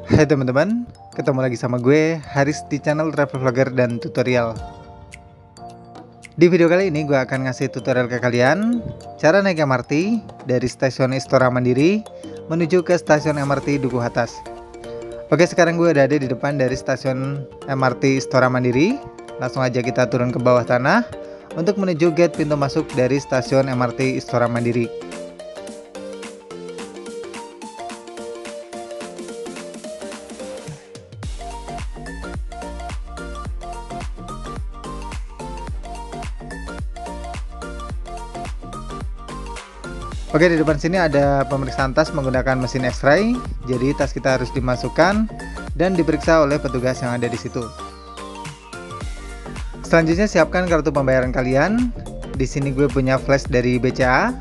Hai teman-teman, ketemu lagi sama gue Haris di channel Travel Vlogger dan Tutorial. Di video kali ini gue akan ngasih tutorial ke kalian cara naik MRT dari stasiun Istora Mandiri menuju ke stasiun MRT Dukuh Atas. Oke, sekarang gue ada di depan dari stasiun MRT Istora Mandiri. Langsung aja kita turun ke bawah tanah untuk menuju gate pintu masuk dari stasiun MRT Istora Mandiri. Oke, di depan sini ada pemeriksaan tas menggunakan mesin X-ray. Jadi tas kita harus dimasukkan dan diperiksa oleh petugas yang ada di situ. Selanjutnya siapkan kartu pembayaran kalian. Di sini gue punya flash dari BCA.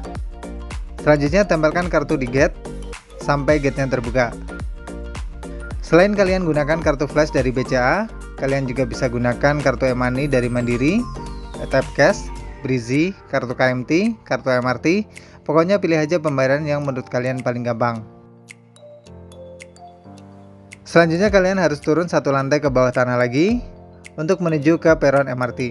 Selanjutnya tempelkan kartu di gate sampai gate-nya terbuka. Selain kalian gunakan kartu flash dari BCA, kalian juga bisa gunakan kartu e-money dari Mandiri, Tap Cash, Breezy, kartu KMT, kartu MRT. Pokoknya pilih aja pembayaran yang menurut kalian paling gampang. Selanjutnya kalian harus turun satu lantai ke bawah tanah lagi untuk menuju ke peron MRT.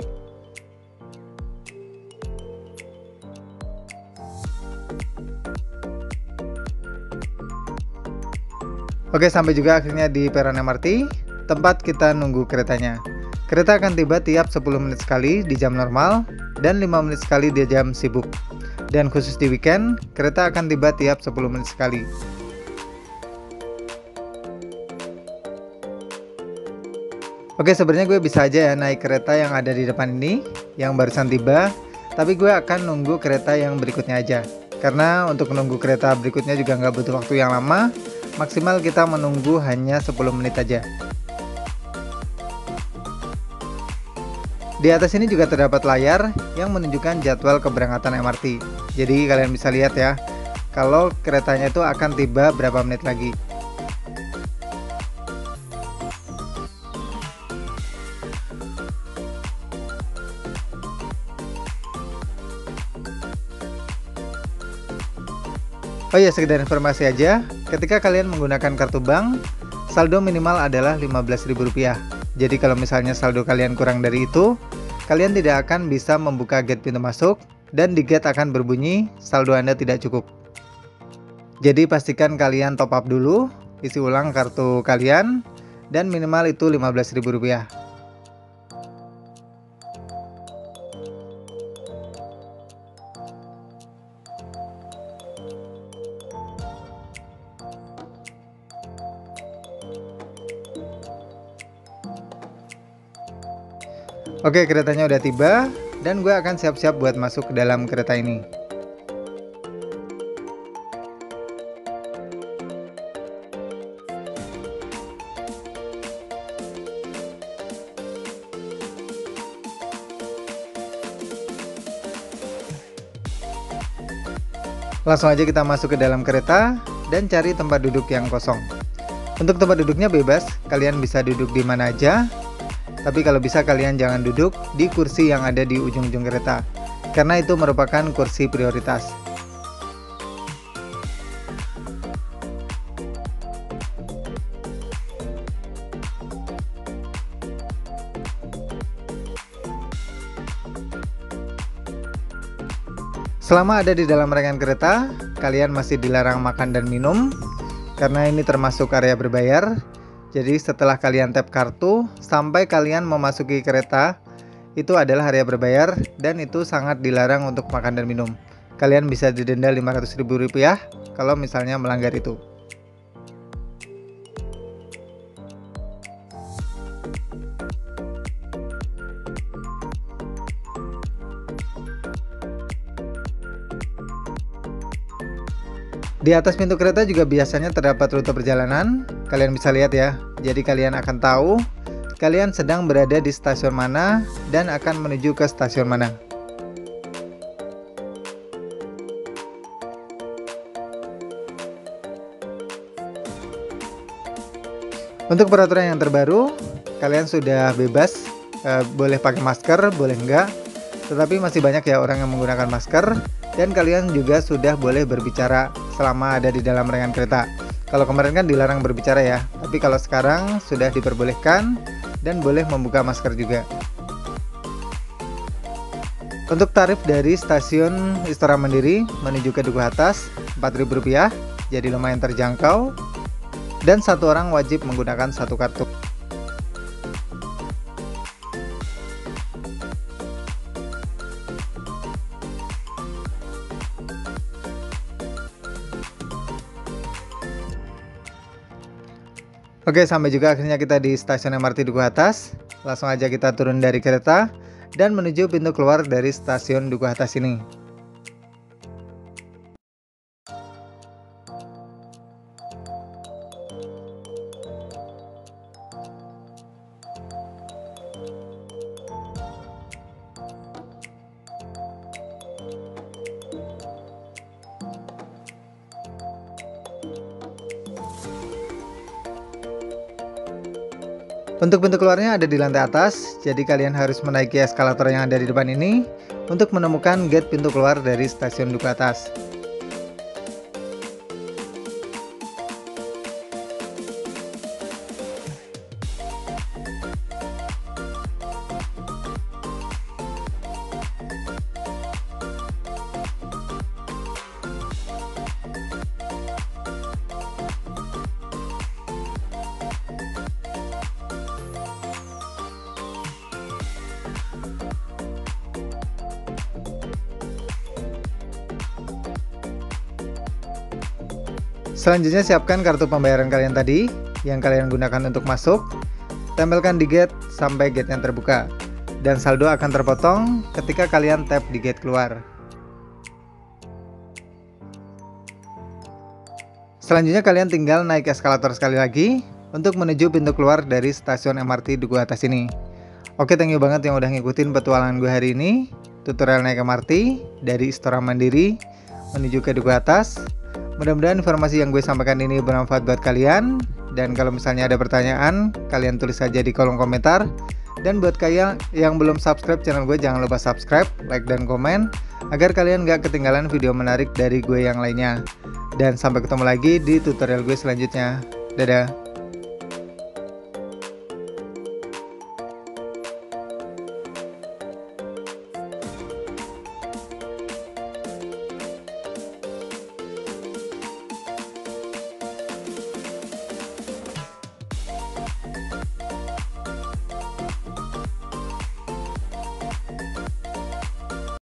Oke, sampai juga akhirnya di peron MRT, tempat kita nunggu keretanya. Kereta akan tiba tiap 10 menit sekali di jam normal dan 5 menit sekali di jam sibuk. Dan khusus di weekend, kereta akan tiba tiap 10 menit sekali. Oke, sebenarnya gue bisa aja ya naik kereta yang ada di depan ini, yang barusan tiba. Tapi gue akan nunggu kereta yang berikutnya aja. Karena untuk menunggu kereta berikutnya juga nggak butuh waktu yang lama. Maksimal kita menunggu hanya 10 menit aja. Di atas ini juga terdapat layar yang menunjukkan jadwal keberangkatan MRT. Jadi kalian bisa lihat ya, kalau keretanya itu akan tiba berapa menit lagi. Oh ya, sekedar informasi aja, ketika kalian menggunakan kartu bank, saldo minimal adalah Rp15.000. Jadi kalau misalnya saldo kalian kurang dari itu, kalian tidak akan bisa membuka gate pintu masuk dan di gate akan berbunyi saldo Anda tidak cukup. Jadi pastikan kalian top up dulu, isi ulang kartu kalian dan minimal itu Rp15.000. Oke, keretanya udah tiba dan gue akan siap-siap buat masuk ke dalam kereta ini. Langsung aja kita masuk ke dalam kereta dan cari tempat duduk yang kosong. Untuk tempat duduknya bebas, kalian bisa duduk di mana aja. Tapi kalau bisa kalian jangan duduk di kursi yang ada di ujung-ujung kereta, karena itu merupakan kursi prioritas. Selama ada di dalam rangkaian kereta, kalian masih dilarang makan dan minum, karena ini termasuk area berbayar. Jadi setelah kalian tap kartu sampai kalian memasuki kereta, itu adalah area berbayar dan itu sangat dilarang untuk makan dan minum. Kalian bisa didenda Rp500.000 kalau misalnya melanggar itu. Di atas pintu kereta juga biasanya terdapat rute perjalanan. Kalian bisa lihat ya. Jadi kalian akan tahu kalian sedang berada di stasiun mana dan akan menuju ke stasiun mana. Untuk peraturan yang terbaru, kalian sudah bebas, boleh pakai masker, boleh enggak. Tetapi masih banyak ya orang yang menggunakan masker. Dan kalian juga sudah boleh berbicara selama ada di dalam rangkaian kereta. Kalau kemarin kan dilarang berbicara ya, tapi kalau sekarang sudah diperbolehkan dan boleh membuka masker juga. Untuk tarif dari stasiun Istora Mandiri menuju ke Duku Atas Rp4.000, jadi lumayan terjangkau, dan satu orang wajib menggunakan satu kartu. Oke, sampai juga akhirnya kita di stasiun MRT Duku Atas. Langsung aja kita turun dari kereta dan menuju pintu keluar dari stasiun Duku Atas ini. Untuk pintu keluarnya ada di lantai atas, jadi kalian harus menaiki eskalator yang ada di depan ini untuk menemukan gate pintu keluar dari stasiun Duku Atas. Selanjutnya siapkan kartu pembayaran kalian tadi yang kalian gunakan untuk masuk, tempelkan di gate sampai gate-nya terbuka, dan saldo akan terpotong ketika kalian tap di gate keluar. Selanjutnya kalian tinggal naik eskalator sekali lagi untuk menuju pintu keluar dari stasiun MRT Duku Atas ini. Oke, thank you banget yang udah ngikutin petualangan gue hari ini, tutorial naik MRT dari Istora Mandiri menuju ke Duku Atas. Mudah-mudahan informasi yang gue sampaikan ini bermanfaat buat kalian. Dan kalau misalnya ada pertanyaan, kalian tulis saja di kolom komentar. Dan buat kalian yang belum subscribe channel gue, jangan lupa subscribe, like, dan komen agar kalian gak ketinggalan video menarik dari gue yang lainnya. Dan sampai ketemu lagi di tutorial gue selanjutnya. Dadah.